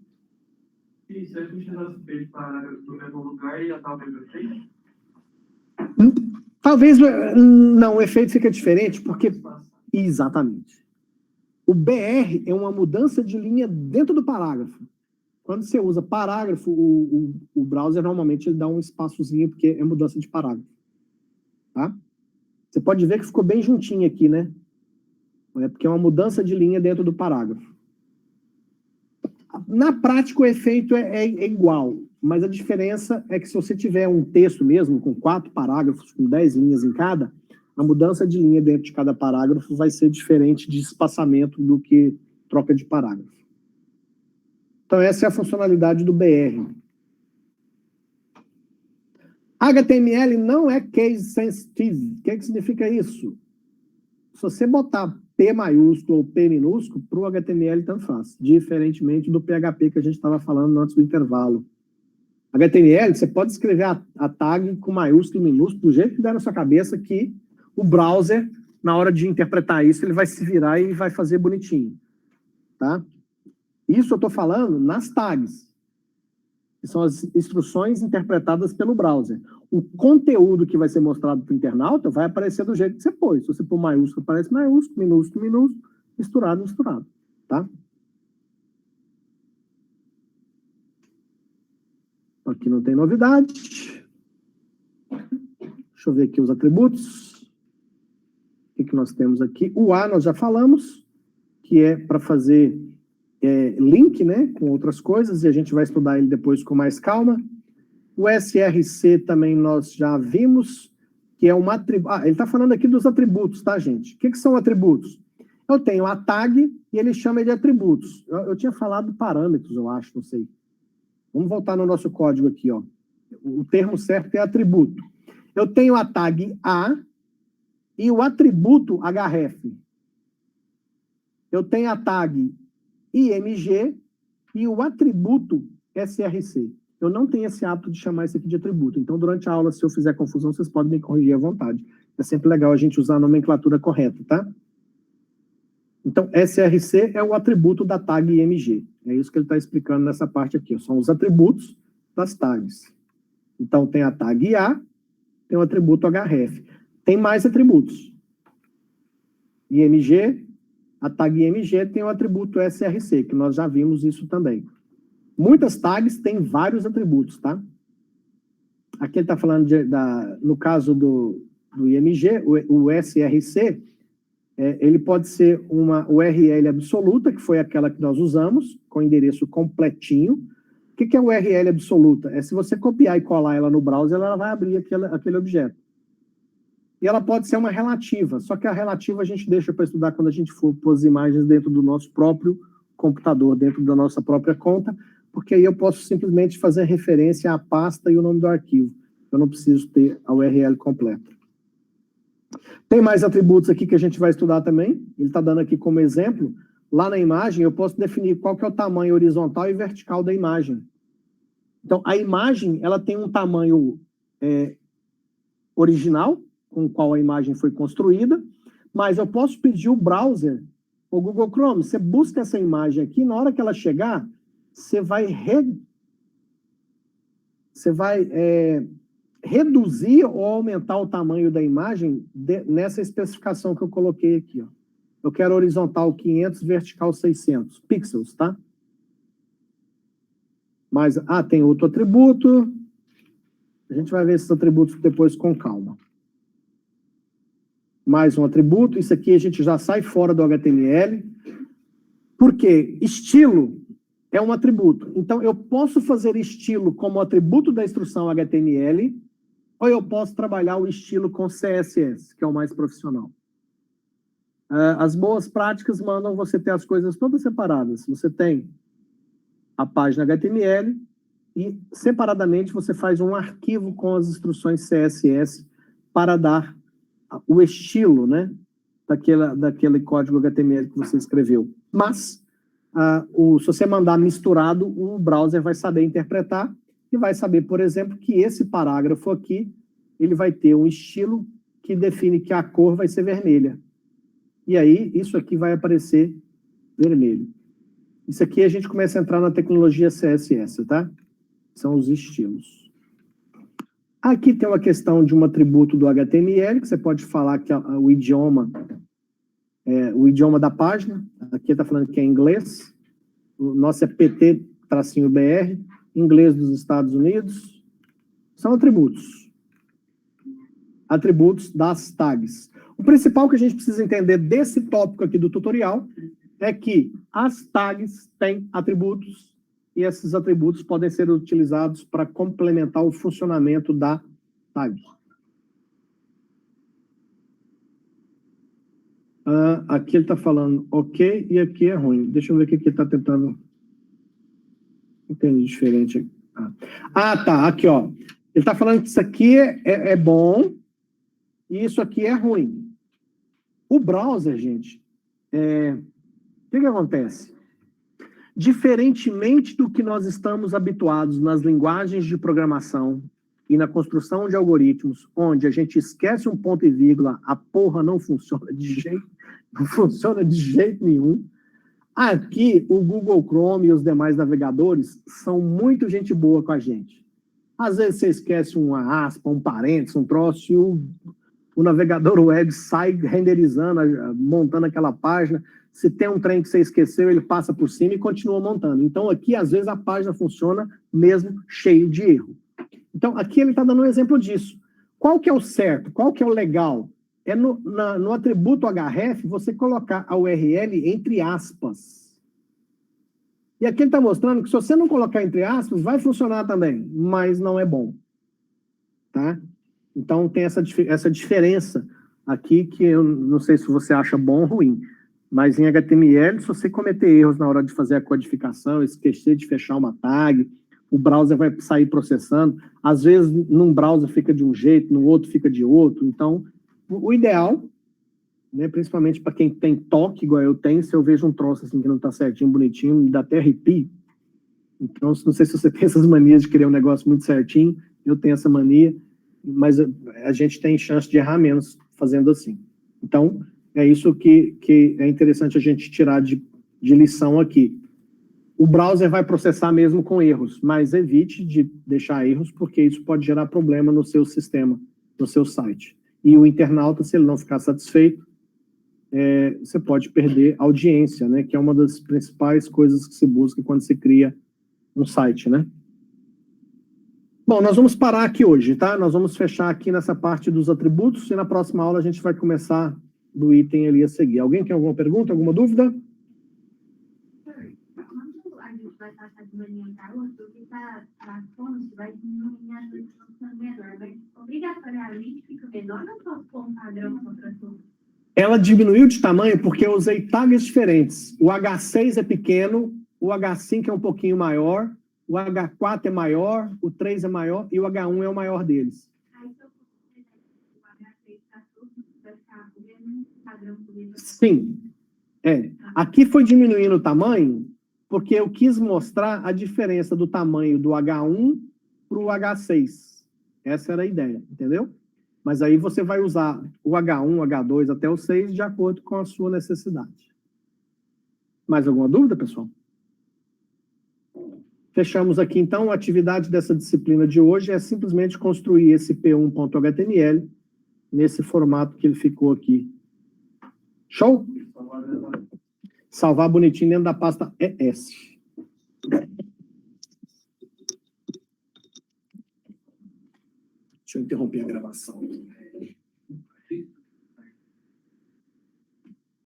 E se a gente não fez parágrafo no mesmo lugar e já estava bem perfeito? Talvez não, o efeito fica diferente, porque... Exatamente. O BR é uma mudança de linha dentro do parágrafo. Quando você usa parágrafo, o browser normalmente ele dá um espaçozinho, porque é mudança de parágrafo. Tá? Você pode ver que ficou bem juntinho aqui, né? É porque é uma mudança de linha dentro do parágrafo. Na prática, o efeito é igual, mas a diferença é que se você tiver um texto mesmo, com 4 parágrafos, com 10 linhas em cada, a mudança de linha dentro de cada parágrafo vai ser diferente de espaçamento do que troca de parágrafo. Então, essa é a funcionalidade do BR. HTML não é case sensitive. O que significa isso? Se você botar P maiúsculo ou P minúsculo, para o HTML tanto faz, diferentemente do PHP que a gente estava falando antes do intervalo. HTML, você pode escrever a tag com maiúsculo e minúsculo, do jeito que der na sua cabeça, que o browser, na hora de interpretar isso, ele vai se virar e vai fazer bonitinho. Tá? Isso eu estou falando nas tags, que são as instruções interpretadas pelo browser. O conteúdo que vai ser mostrado para o internauta vai aparecer do jeito que você pôs. Se você pôr maiúsculo, aparece maiúsculo, minúsculo, minúsculo, misturado, misturado. Tá? Aqui não tem novidade. Deixa eu ver aqui os atributos. O que nós temos aqui? O A nós já falamos, que é para fazer link, né, com outras coisas, e a gente vai estudar ele depois com mais calma. O SRC também nós já vimos, que é um atributo. Ele está falando aqui dos atributos, tá, gente? O que são atributos? Eu tenho a tag e ele chama de atributos. Eu tinha falado parâmetros, eu acho, não sei. Vamos voltar no nosso código aqui, ó. O termo certo é atributo. Eu tenho a tag A e o atributo href. Eu tenho a tag IMG e o atributo SRC. Eu não tenho esse hábito de chamar isso aqui de atributo. Então, durante a aula, se eu fizer confusão, vocês podem me corrigir à vontade. É sempre legal a gente usar a nomenclatura correta, tá? Então, SRC é o atributo da tag IMG. É isso que ele está explicando nessa parte aqui. São os atributos das tags. Então, tem a tag A, tem o atributo href. Tem mais atributos. IMG, a tag IMG tem o atributo SRC, que nós já vimos isso também. Muitas tags têm vários atributos, tá? Aqui ele está falando, no caso do IMG, o SRC, ele pode ser uma URL absoluta, que foi aquela que nós usamos, com o endereço completinho. O que é URL absoluta? É se você copiar e colar ela no browser, ela vai abrir aquele objeto. E ela pode ser uma relativa, só que a relativa a gente deixa para estudar quando a gente for pôr as imagens dentro do nosso próprio computador, dentro da nossa própria conta, porque aí eu posso simplesmente fazer referência à pasta e o nome do arquivo. Eu não preciso ter a URL completa. Tem mais atributos aqui que a gente vai estudar também. Ele está dando aqui como exemplo. Lá na imagem, eu posso definir qual que é o tamanho horizontal e vertical da imagem. Então, a imagem, ela tem um tamanho original, com o qual a imagem foi construída, mas eu posso pedir o browser O Google Chrome, você busca essa imagem aqui, na hora que ela chegar, você vai reduzir ou aumentar o tamanho da imagem nessa especificação que eu coloquei aqui, ó. Eu quero horizontal 500, vertical 600 pixels, tá? Mas, tem outro atributo. A gente vai ver esses atributos depois com calma. Mais um atributo. Isso aqui a gente já sai fora do HTML. Por quê? Estilo é um atributo. Então, eu posso fazer estilo como atributo da instrução HTML, ou eu posso trabalhar o estilo com CSS, que é o mais profissional. As boas práticas mandam você ter as coisas todas separadas. Você tem a página HTML e, separadamente, você faz um arquivo com as instruções CSS para dar o estilo, né, daquele código HTML que você escreveu. Mas, se você mandar misturado, o browser vai saber interpretar e vai saber, por exemplo, que esse parágrafo aqui, ele vai ter um estilo que define que a cor vai ser vermelha. E aí, isso aqui vai aparecer vermelho. Isso aqui a gente começa a entrar na tecnologia CSS, tá? São os estilos. Aqui tem uma questão de um atributo do HTML, que você pode falar que o idioma da página. Aqui está falando que é inglês. O nosso é PT-BR, inglês dos Estados Unidos. São atributos. Atributos das tags. O principal que a gente precisa entender desse tópico aqui do tutorial é que as tags têm atributos e esses atributos podem ser utilizados para complementar o funcionamento da tag. Aqui ele está falando ok e aqui é ruim. Deixa eu ver o que ele está tentando entender diferente aqui. Tá, aqui, ó. Ele está falando que isso aqui é bom e isso aqui é ruim. O browser, gente, o que acontece? Diferentemente do que nós estamos habituados nas linguagens de programação e na construção de algoritmos, onde a gente esquece um ponto e vírgula, a porra não funciona de jeito nenhum. Aqui, o Google Chrome e os demais navegadores são muito gente boa com a gente. Às vezes você esquece uma aspa, um parênteses, um troço, e o navegador web sai renderizando, montando aquela página. Se tem um trem que você esqueceu, ele passa por cima e continua montando. Então, aqui, às vezes, a página funciona mesmo cheio de erro. Então, aqui ele está dando um exemplo disso. Qual que é o certo? Qual que é o legal? É no atributo href, você colocar a URL entre aspas. E aqui ele está mostrando que se você não colocar entre aspas, vai funcionar também, mas não é bom. Tá? Então, tem essa diferença aqui que eu não sei se você acha bom ou ruim, mas em HTML, se você cometer erros na hora de fazer a codificação, esquecer de fechar uma tag, o browser vai sair processando. Às vezes, num browser fica de um jeito, no outro fica de outro. Então, o ideal, né, principalmente para quem tem toque, igual eu tenho, se eu vejo um troço assim que não está certinho, bonitinho, me dá até arrepio. Então, não sei se você tem essas manias de querer um negócio muito certinho, eu tenho essa mania, mas a gente tem chance de errar menos fazendo assim. Então, é isso que é interessante a gente tirar de lição aqui. O browser vai processar mesmo com erros, mas evite de deixar erros, porque isso pode gerar problema no seu sistema, no seu site. E o internauta, se ele não ficar satisfeito, você pode perder audiência, né? Que é uma das principais coisas que se busca quando se cria um site, né? Bom, nós vamos parar aqui hoje, tá? Nós vamos fechar aqui nessa parte dos atributos e na próxima aula a gente vai começar do item ali a seguir. Alguém tem alguma pergunta, alguma dúvida? Quando a gente vai passar de manhã para outra, o que está na fonte vai diminuir a resolução menor, mas obrigatoriamente fica menor ou posso pôr um padrão contra tudo? Ela diminuiu de tamanho porque eu usei tags diferentes. O H6 é pequeno, o H5 é um pouquinho maior, o H4 é maior, o 3 é maior e o H1 é o maior deles. Aí, se eu for o H6 está tudo, vai ficar o mesmo padrão por isso? Sim. Aqui foi diminuindo o tamanho porque eu quis mostrar a diferença do tamanho do H1 para o H6. Essa era a ideia, entendeu? Mas aí você vai usar o H1, H2 até o 6 de acordo com a sua necessidade. Mais alguma dúvida, pessoal? Fechamos aqui, então, a atividade dessa disciplina de hoje é simplesmente construir esse P1.html nesse formato que ele ficou aqui. Show? Salvar bonitinho dentro da pasta ES. Deixa eu interromper a gravação.